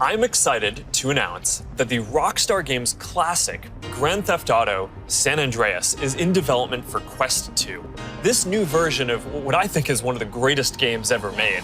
I'm excited to announce that the Rockstar Games classic Grand Theft Auto San Andreas is in development for Quest 2. This new version of what I think is one of the greatest games ever made.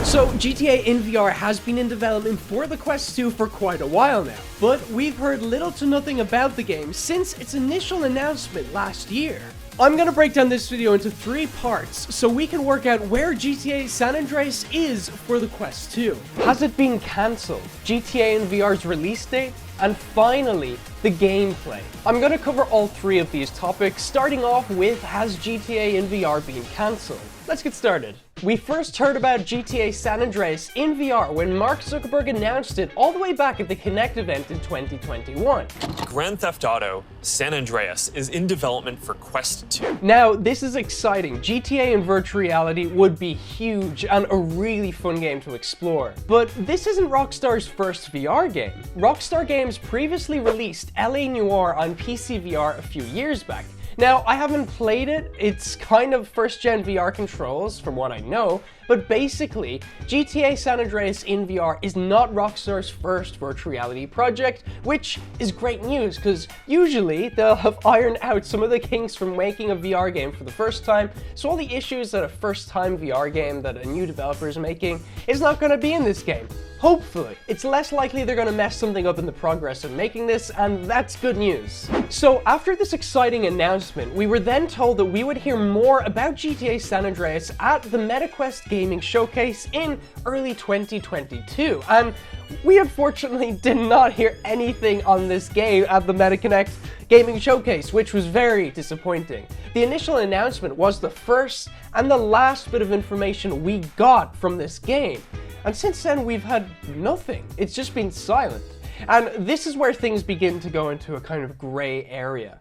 So GTA in VR has been in development for the Quest 2 for quite a while now, but we've heard little to nothing about the game since its initial announcement last year. I'm gonna break down this video into 3 parts so we can work out where GTA San Andreas is for the Quest 2. Has it been cancelled? GTA in VR's release date? And finally, the gameplay. I'm gonna cover all 3 of these topics, starting off with has GTA in VR been cancelled? Let's get started. We first heard about GTA San Andreas in VR when Mark Zuckerberg announced it all the way back at the Connect event in 2021. Grand Theft Auto San Andreas is in development for Quest 2. Now, this is exciting. GTA in virtual reality would be huge and a really fun game to explore. But this isn't Rockstar's first VR game. Rockstar Games previously released LA Noire on PC VR a few years back. Now, I haven't played it, it's kind of first-gen VR controls from what I know, but basically, GTA San Andreas in VR is not Rockstar's first virtual reality project, which is great news, because usually they'll have ironed out some of the kinks from making a VR game for the first time, so all the issues that a first-time VR game that a new developer is making is not going to be in this game. Hopefully. It's less likely they're gonna mess something up in the progress of making this, and that's good news. So after this exciting announcement, we were then told that we would hear more about GTA San Andreas at the MetaQuest Gaming Showcase in early 2022, and we unfortunately did not hear anything on this game at the MetaConnect Gaming Showcase, which was very disappointing. The initial announcement was the first and the last bit of information we got from this game. And since then, we've had nothing. It's just been silent. And this is where things begin to go into a kind of gray area.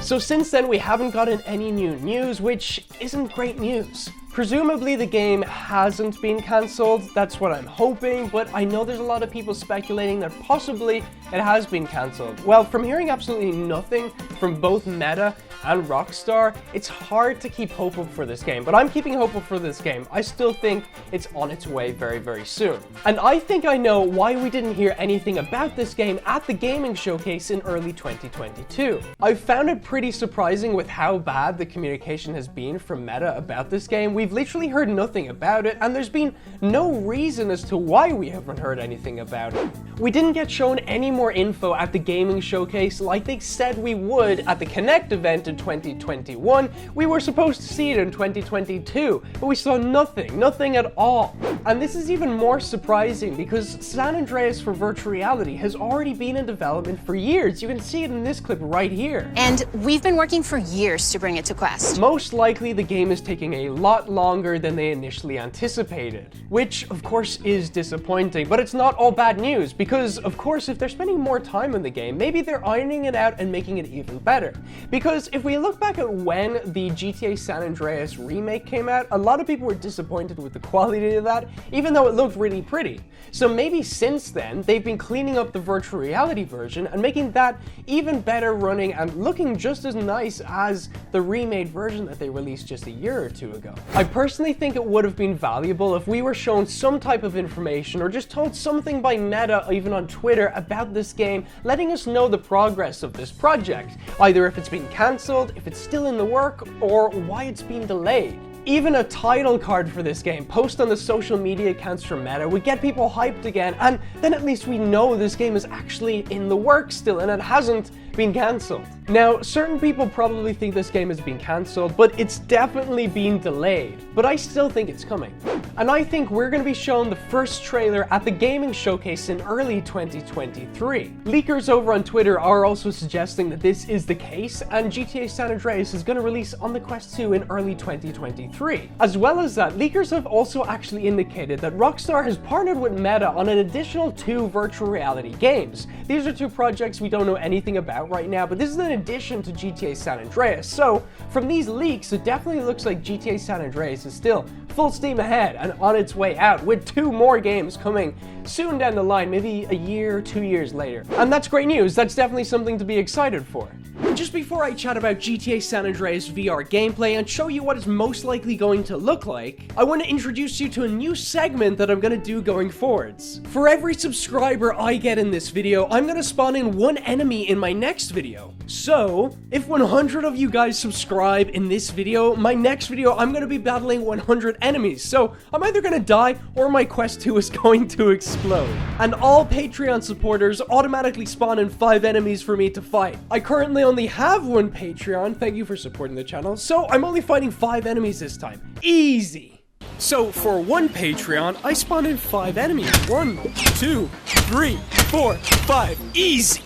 So since then, we haven't gotten any new news, which isn't great news. Presumably the game hasn't been cancelled, that's what I'm hoping, but I know there's a lot of people speculating that possibly it has been cancelled. Well, from hearing absolutely nothing from both Meta and Rockstar, it's hard to keep hopeful for this game, but I'm keeping hopeful for this game. I still think it's on its way very, very soon. And I think I know why we didn't hear anything about this game at the gaming showcase in early 2022. I found it pretty surprising with how bad the communication has been from Meta about this game. We've literally heard nothing about it, and there's been no reason as to why we haven't heard anything about it. We didn't get shown any more info at the gaming showcase like they said we would at the Connect event in 2021. We were supposed to see it in 2022, but we saw nothing at all. And this is even more surprising because San Andreas for virtual reality has already been in development for years. You can see it in this clip right here. And we've been working for years to bring it to Quest. Most likely the game is taking a lot longer than they initially anticipated, which of course is disappointing, but it's not all bad news because of course if they're spending more time in the game, maybe they're ironing it out and making it even better. Because if we look back at when the GTA San Andreas remake came out, a lot of people were disappointed with the quality of that, even though it looked really pretty. So maybe since then, they've been cleaning up the virtual reality version and making that even better running and looking just as nice as the remade version that they released just a year or 2 ago. I personally think it would have been valuable if we were shown some type of information or just told something by Meta, even on Twitter, about this game, letting us know the progress of this project, either if it's been cancelled, if it's still in the work, or why it's been delayed. Even a title card for this game, post on the social media accounts from Meta, would get people hyped again, and then at least we know this game is actually in the works still and it hasn't been cancelled. Now, certain people probably think this game has been cancelled, but it's definitely been delayed. But I still think it's coming. And I think we're going to be shown the first trailer at the gaming showcase in early 2023. Leakers over on Twitter are also suggesting that this is the case, and GTA San Andreas is going to release on the Quest 2 in early 2023. As well as that, leakers have also actually indicated that Rockstar has partnered with Meta on an additional 2 virtual reality games. These are 2 projects we don't know anything about right now, but this is an addition to GTA San Andreas. So from these leaks, it definitely looks like GTA San Andreas is still full steam ahead and on its way out, with 2 more games coming soon down the line, maybe a year, 2 years later. And that's great news. That's definitely something to be excited for. Just before I chat about GTA San Andreas VR gameplay and show you what it's most likely going to look like, I want to introduce you to a new segment that I'm going to do going forwards. For every subscriber I get in this video, I'm going to spawn in 1 enemy in my next video. So, if 100 of you guys subscribe in this video, my next video I'm going to be battling 100 enemies. So, I'm either going to die or my quest 2 is going to explode. And all Patreon supporters automatically spawn in 5 enemies for me to fight. I currently only have 1 Patreon, thank you for supporting the channel, so I'm only fighting 5 enemies this time. Easy! So for 1 Patreon, I spawn in 5 enemies. 1, 2, 3, 4, 5. Easy!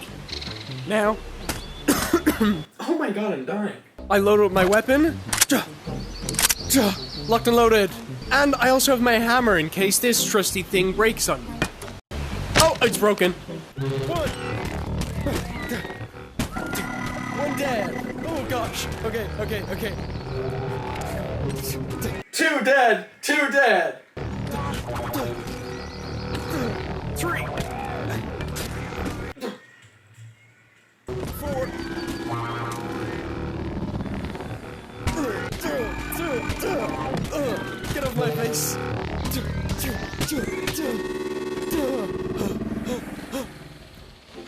Now... oh my god, I'm dying. I load up my weapon. Locked and loaded. And I also have my hammer in case this trusty thing breaks on me. Oh, it's broken. 1 dead. Oh gosh. Okay. 2 dead. 2 dead. 3. 4. Get off my face.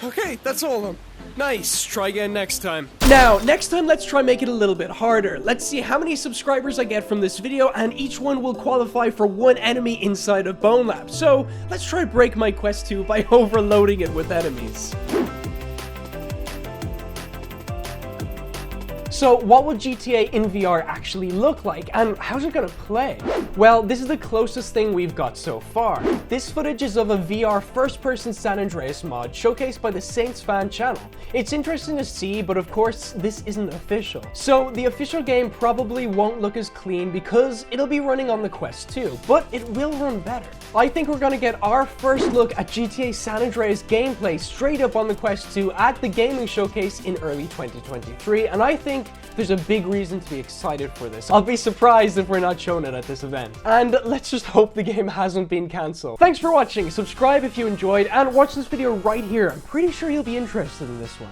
Okay, that's all of them. Nice, try again next time. Now, next time let's try make it a little bit harder. Let's see how many subscribers I get from this video, and each one will qualify for 1 enemy inside of Bone Lab. So, let's try break my quest 2 by overloading it with enemies. So what will GTA in VR actually look like, and how's it gonna play? Well, this is the closest thing we've got so far. This footage is of a VR first-person San Andreas mod showcased by the Saints fan channel. It's interesting to see, but of course, this isn't official. So the official game probably won't look as clean because it'll be running on the Quest 2, but it will run better. I think we're gonna get our first look at GTA San Andreas gameplay straight up on the Quest 2 at the gaming showcase in early 2023, and I think there's a big reason to be excited for this. I'll be surprised if we're not shown it at this event. And let's just hope the game hasn't been cancelled. Thanks for watching, subscribe if you enjoyed, and watch this video right here. I'm pretty sure you'll be interested in this one.